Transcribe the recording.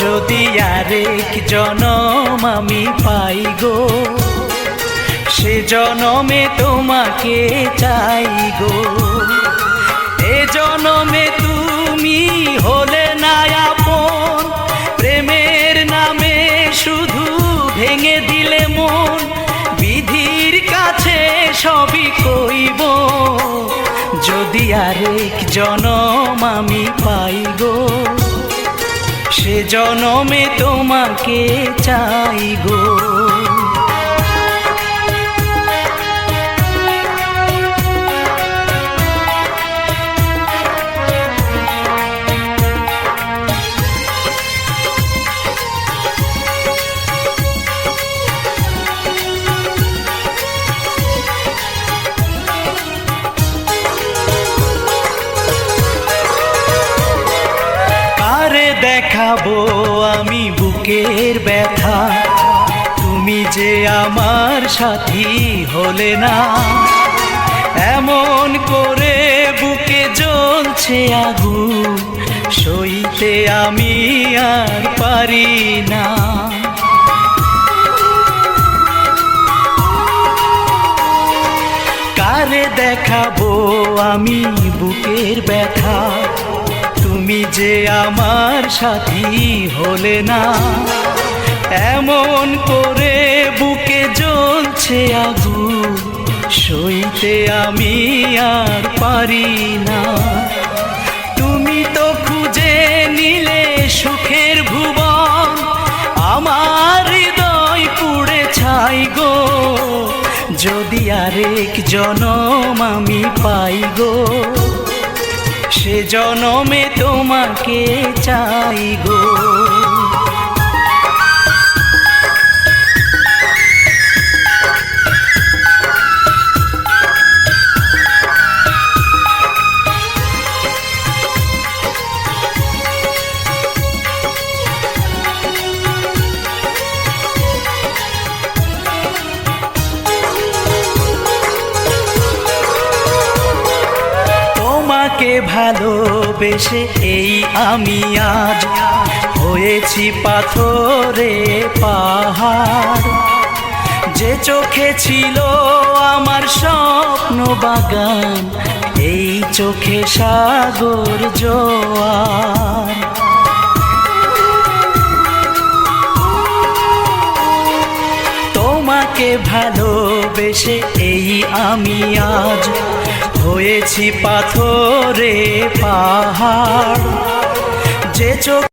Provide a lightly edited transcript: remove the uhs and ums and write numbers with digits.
যদি আরেক জনম আমি পাই গো, সে জনমে তোমাকে চাই গো। এ জনমে তুমি হলে না আপন, প্রেমের নামে শুধু ভেঙে দিলে মন। বিধির কাছে সবই কইব, যদি আরেক জনম আমি পাই গো, সে জনমে তোমাকে চাই গো। দেখাবো আমি বুকের ব্যথা, তুমি যে আমার সাথী হলে না। এমন করে বুকে জ্বলছে আগুন, সইতে আমি আর পারি না। কারে দেখাবো আমি বুকের ব্যথা, তুমি যে আমার সাথী হলে না। এমন করে বুকে জ্বলছে আগুন, সইতে আমি আর পারি না। তুমি তো খুঁজে নিলে সুখের ভুবন, আমার হৃদয় পুড়ে ছাই গো। যদি আরেক জনম আমি পাই গো, সে জনমে তোমাকে চাই গো। তোমাকে ভালোবেসে এই আমি আজ হয়েছি পাথরে পাহাড়। যে চোখে ছিল আমার স্বপ্ন বাগান, এই চোখে সাগর জোয়ার। তোমাকে ভালোবেসে এই আমি আজ হয়েছি পাথরে পাহাড়। যে চোখ